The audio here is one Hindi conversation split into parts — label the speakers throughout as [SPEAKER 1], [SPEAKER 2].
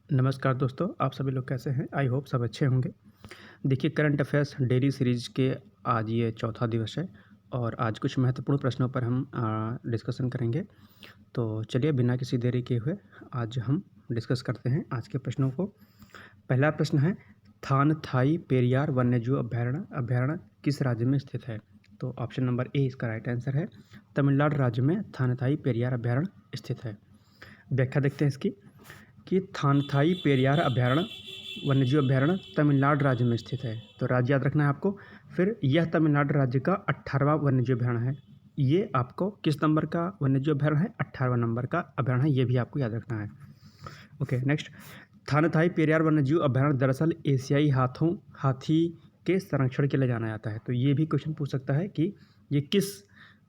[SPEAKER 1] नमस्कार दोस्तों, आप सभी लोग कैसे हैं? आई होप सब अच्छे होंगे। देखिए, करंट अफेयर्स डेली सीरीज़ के आज ये चौथा दिवस है और आज कुछ महत्वपूर्ण प्रश्नों पर हम डिस्कशन करेंगे। तो चलिए बिना किसी देरी किए हुए आज हम डिस्कस करते हैं आज के प्रश्नों को। पहला प्रश्न है, थानथाई पेरियार वन्यजीव अभयारण्य किस राज्य में स्थित है? तो ऑप्शन नंबर ए इसका राइट आंसर है। तमिलनाडु राज्य में थानथाई पेरियार अभयारण्य स्थित है। व्याख्या देखते हैं इसकी कि थानथाई पेरियार अभयारण्य वन्यजीव अभयारण्य तमिलनाडु राज्य में स्थित है। तो राज्य याद रखना है आपको। फिर यह तमिलनाडु राज्य का 18वां वन्यजीव अभयारण्य है। ये आपको किस नंबर का वन्यजीव अभयारण्य है? 18वां नंबर का अभयारण्य है, ये भी आपको याद रखना है। ओके, नेक्स्ट, थानथाई पेरियार वन्यजीव अभयारण्य दरअसल एशियाई हाथी के संरक्षण के लिए जाना जाता है। तो ये भी क्वेश्चन पूछ सकता है कि ये किस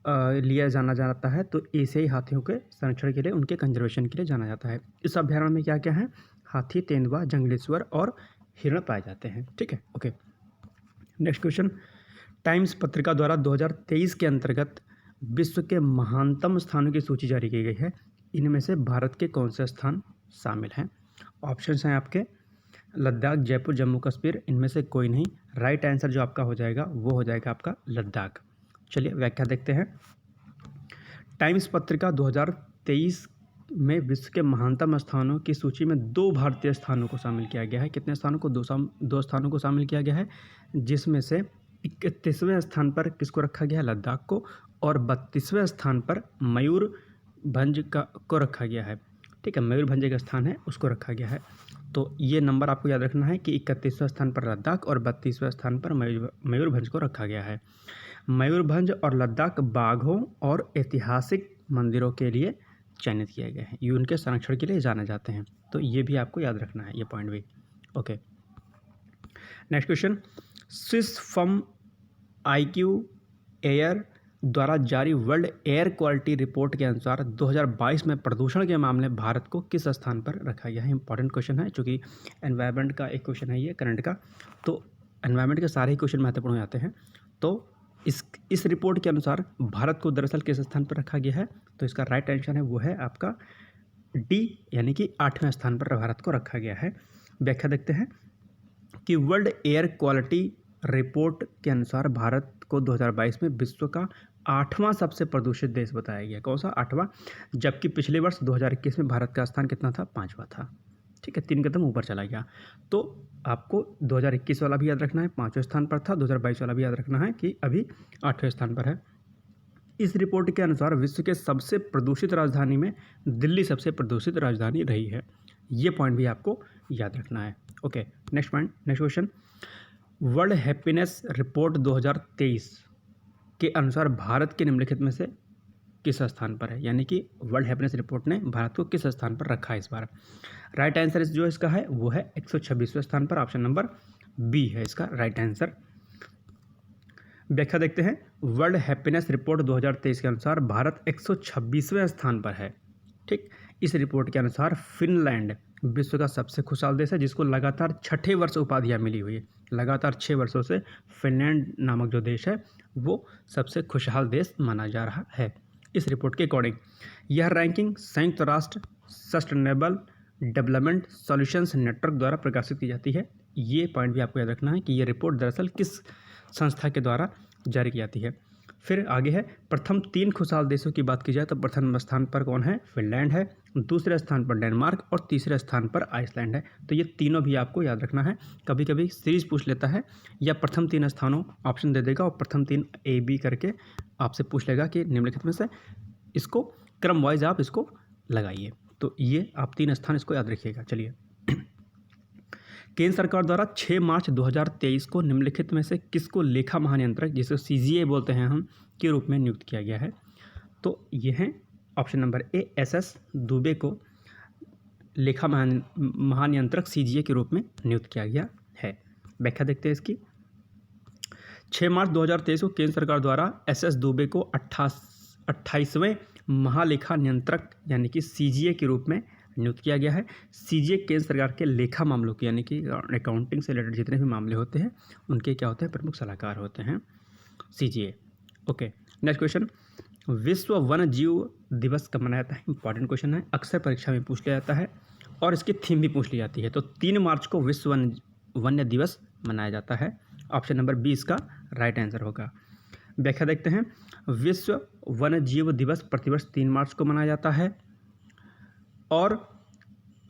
[SPEAKER 1] लिए जाना जाता है? तो एशियाई हाथियों के संरक्षण के लिए, उनके कंजर्वेशन के लिए जाना जाता है। इस अभयारण्य में क्या क्या है? हाथी, तेंदुआ, जंगली सुअर और हिरण पाए जाते हैं। ठीक है, ओके। नेक्स्ट क्वेश्चन, टाइम्स पत्रिका द्वारा 2023 के अंतर्गत विश्व के महानतम स्थानों की सूची जारी की गई है। इनमें से भारत के कौन से स्थान शामिल हैं? ऑप्शंस हैं आपके लद्दाख, जयपुर, जम्मू कश्मीर, इनमें से कोई नहीं। राइट आंसर जो आपका हो जाएगा वो हो जाएगा आपका लद्दाख। चलिए व्याख्या देखते हैं। टाइम्स पत्रिका 2023 में विश्व के महानतम स्थानों की सूची में 2 भारतीय स्थानों को शामिल किया गया है। कितने स्थानों को? दो स्थानों को शामिल किया गया है, जिसमें से 31वें स्थान पर किसको रखा गया है? लद्दाख को। और 32वें स्थान पर मयूरभंज को रखा गया है। ठीक है, मयूरभंज एक स्थान है, उसको रखा गया है। तो ये नंबर आपको याद रखना है कि 31वें स्थान पर लद्दाख और 32वें स्थान पर मयूरभंज को रखा गया है। मयूरभंज और लद्दाख बाघों और ऐतिहासिक मंदिरों के लिए चयनित किए गए हैं। ये उनके संरक्षण के लिए जाने जाते हैं। तो ये भी आपको याद रखना है, ये पॉइंट भी। Okay, next question, Swiss firm IQ air द्वारा जारी वर्ल्ड एयर क्वालिटी रिपोर्ट के अनुसार 2022 में प्रदूषण के मामले में भारत को किस स्थान पर रखा गया है? इंपॉर्टेंट क्वेश्चन है, चूँकि एनवायरनमेंट का एक क्वेश्चन है ये, करंट का। तो एनवायरनमेंट के सारे ही क्वेश्चन महत्वपूर्ण हो जाते हैं। तो इस रिपोर्ट के अनुसार भारत को दरअसल किस स्थान पर रखा गया है? तो इसका राइट आंसर है वो है आपका डी, यानी कि 8वें स्थान पर भारत को रखा गया है। व्याख्या देखते हैं कि वर्ल्ड एयर क्वालिटी रिपोर्ट के अनुसार भारत को 2022 में विश्व का 8वां सबसे प्रदूषित देश बताया गया। कौन सा? 8वां। जबकि पिछले वर्ष 2021 में भारत का स्थान कितना था? 5वां था। ठीक है, 3 कदम ऊपर चला गया। तो आपको 2021 वाला भी याद रखना है, 5वें स्थान पर था। 2022 वाला भी याद रखना है कि अभी 8वें स्थान पर है। इस रिपोर्ट के अनुसार विश्व के सबसे प्रदूषित राजधानी में दिल्ली सबसे प्रदूषित राजधानी रही है। ये पॉइंट भी आपको याद रखना है। Okay, next point, next question, world happiness report 2023 के अनुसार भारत के निम्नलिखित में से किस स्थान पर है? यानी कि वर्ल्ड हैप्पीनेस रिपोर्ट ने भारत को किस स्थान पर रखा है इस बार? राइट आंसर जो इसका है वो है 126वें स्थान पर। ऑप्शन नंबर बी है इसका राइट आंसर। व्याख्या देखते हैं। वर्ल्ड हैप्पीनेस रिपोर्ट 2023 के अनुसार भारत 126वें स्थान पर है। ठीक, इस रिपोर्ट के अनुसार फिनलैंड विश्व का सबसे खुशहाल देश है, जिसको लगातार 6ठे वर्ष उपाधियाँ मिली हुई है। लगातार 6 वर्षों से फिनलैंड नामक जो देश है वो सबसे खुशहाल देश माना जा रहा है इस रिपोर्ट के अकॉर्डिंग। यह रैंकिंग संयुक्त राष्ट्र सस्टेनेबल डेवलपमेंट सॉल्यूशंस नेटवर्क द्वारा प्रकाशित की जाती है। ये पॉइंट भी आपको याद रखना है कि ये रिपोर्ट दरअसल किस संस्था के द्वारा जारी की जाती है। फिर आगे है, प्रथम 3 खुशहाल देशों की बात की जाए तो प्रथम स्थान पर कौन है? फिनलैंड है, दूसरे स्थान पर डेनमार्क और तीसरे स्थान पर आइसलैंड है। तो ये तीनों भी आपको याद रखना है। कभी कभी सीरीज पूछ लेता है या प्रथम 3 स्थानों ऑप्शन दे देगा और प्रथम 3 A B करके आपसे पूछ लेगा कि निम्नलिखित में से इसको क्रम वाइज आप इसको लगाइए। तो ये आप 3 स्थान इसको याद रखिएगा। चलिए, केंद्र सरकार द्वारा 6 मार्च 2023 को निम्नलिखित में से किसको लेखा महानियंत्रक, जिसे CGA बोलते हैं हम, के रूप में नियुक्त किया गया है? तो ये हैं option number A, SS Dubey को लेखा महानियंत्रक CGA के रूप में नियुक्त किया गया है। व्याख्या देखते हैं इसकी। 6 मार्च 2023 को केंद्र सरकार द्वारा SS दुबे को 28वें महालेखा नियंत्रक यानी कि CGA के रूप में नियुक्त किया गया है। CGA केंद्र सरकार के लेखा मामलों की, यानी कि अकाउंटिंग से रिलेटेड जितने भी मामले होते हैं उनके क्या होते हैं? प्रमुख सलाहकार होते हैं CGA। ओके, नेक्स्ट क्वेश्चन, विश्व वन्य जीव दिवस कब मनाया जाता है? इंपॉर्टेंट क्वेश्चन है, अक्सर परीक्षा में पूछ लिया जाता है। और इसकी थीम भी पूछ ली जाती है। तो 3 मार्च को विश्व वन्य दिवस मनाया जाता है। ऑप्शन नंबर बी इसका राइट आंसर होगा। व्याख्या देखते हैं। विश्व वन्य जीव दिवस प्रतिवर्ष 3 मार्च को मनाया जाता है और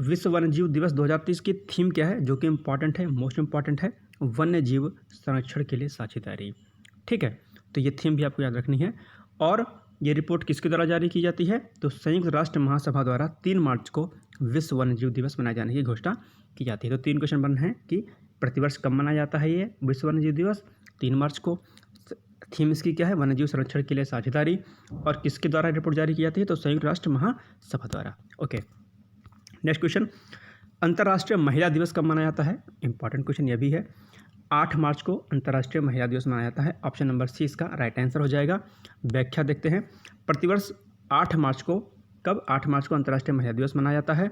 [SPEAKER 1] विश्व वन्य जीव दिवस 2023 की थीम क्या है, जो कि इम्पॉर्टेंट है, मोस्ट इम्पॉर्टेंट है, वन्य जीव संरक्षण के लिए साझेदारी। ठीक है, तो ये थीम भी आपको याद रखनी है। और ये रिपोर्ट किसके द्वारा जारी की जाती है, तो संयुक्त राष्ट्र महासभा द्वारा 3 मार्च को विश्व वन्य जीव दिवस मनाए जाने की घोषणा की जाती है। तो 3 क्वेश्चन बन हैं कि प्रतिवर्ष कब मनाया जाता है ये विश्व वन्य जीव दिवस, 3 मार्च को, थीम इसकी क्या है, वन्यजीव संरक्षण के लिए साझेदारी, और किसके द्वारा रिपोर्ट जारी की जाती है, तो संयुक्त राष्ट्र महासभा द्वारा। ओके, नेक्स्ट क्वेश्चन, अंतर्राष्ट्रीय महिला दिवस कब मनाया जाता है, इंपॉर्टेंट क्वेश्चन ये भी है। 8 मार्च को अंतर्राष्ट्रीय महिला दिवस मनाया जाता है। ऑप्शन नंबर सी इसका राइट आंसर हो जाएगा। व्याख्या देखते हैं। प्रतिवर्ष 8 मार्च को, कब, 8 मार्च को अंतर्राष्ट्रीय महिला दिवस मनाया जाता है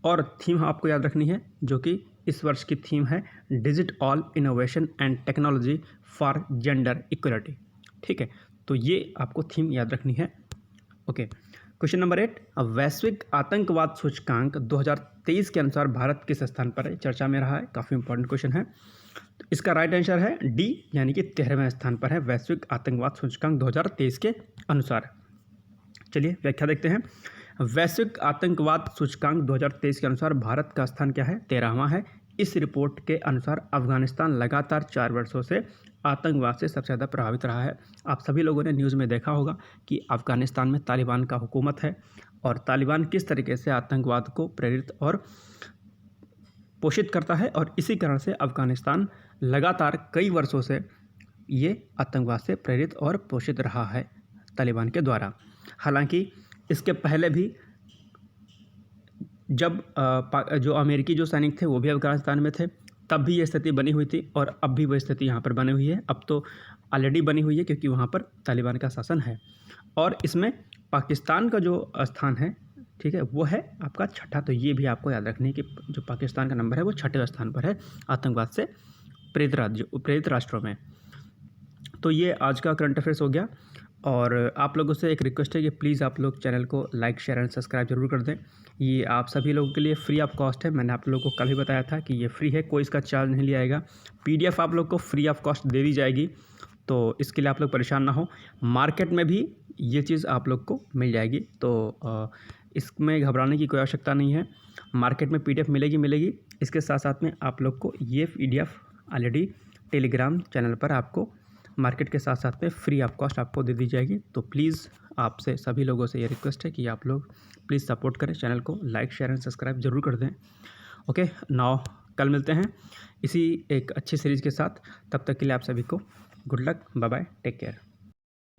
[SPEAKER 1] और थीम आपको याद रखनी है, जो कि इस वर्ष की थीम है digital innovation and technology for gender equality. ठीक है, तो ये आपको थीम याद रखनी है। ओके, क्वेश्चन नंबर 8, वैश्विक आतंकवाद सूचकांक 2023 के अनुसार भारत किस स्थान पर है, चर्चा में रहा है, काफ़ी इंपॉर्टेंट क्वेश्चन है। तो इसका राइट आंसर है डी, यानी कि 13वें स्थान पर है वैश्विक आतंकवाद सूचकांक 2023 के अनुसार। चलिए व्याख्या देखते हैं। वैश्विक आतंकवाद सूचकांक 2023 के अनुसार भारत का स्थान क्या है, 13वां है। इस रिपोर्ट के अनुसार अफगानिस्तान लगातार 4 वर्षों से आतंकवाद से सबसे ज़्यादा प्रभावित रहा है। आप सभी लोगों ने न्यूज़ में देखा होगा कि अफगानिस्तान में तालिबान का हुकूमत है और तालिबान किस तरीके से आतंकवाद को प्रेरित और पोषित करता है, और इसी कारण से अफगानिस्तान लगातार कई वर्षों से ये आतंकवाद से प्रेरित और पोषित रहा है तालिबान के द्वारा। हालांकि इसके पहले भी जब जो अमेरिकी जो सैनिक थे वो भी अफगानिस्तान में थे, तब भी ये स्थिति बनी हुई थी और अब भी वह स्थिति यहाँ पर बनी हुई है। अब तो ऑलरेडी बनी हुई है क्योंकि वहाँ पर तालिबान का शासन है। और इसमें पाकिस्तान का जो स्थान है, ठीक है, वो है आपका 6ठा। तो ये भी आपको याद रखनी है कि जो पाकिस्तान का नंबर है वो 6ठे स्थान पर है आतंकवाद से प्रेरित राष्ट्रों में। तो ये आज का करंट अफेयर्स हो गया। और आप लोगों से एक रिक्वेस्ट है कि प्लीज़ आप लोग चैनल को लाइक, शेयर एंड सब्सक्राइब जरूर कर दें। ये आप सभी लोगों के लिए फ्री ऑफ कॉस्ट है। मैंने आप लोगों को कल भी बताया था कि ये फ्री है, कोई इसका चार्ज नहीं लिया जाएगा। PDF आप लोग को फ्री ऑफ कॉस्ट दे दी जाएगी, तो इसके लिए आप लोग परेशान ना हो। मार्केट में भी ये चीज़ आप लोग को मिल जाएगी, तो इसमें घबराने की कोई आवश्यकता नहीं है। मार्केट में PDF मिलेगी। इसके साथ साथ में आप लोग को ये PDF ऑलरेडी टेलीग्राम चैनल पर आपको मार्केट के साथ साथ में फ्री ऑफ कॉस्ट आपको दे दी जाएगी। तो प्लीज़ आपसे सभी लोगों से ये रिक्वेस्ट है कि आप लोग प्लीज़ सपोर्ट करें, चैनल को लाइक, शेयर एंड सब्सक्राइब जरूर कर दें। ओके, नाउ कल मिलते हैं इसी एक अच्छी सीरीज़ के साथ। तब तक के लिए आप सभी को good luck, bye bye, take care.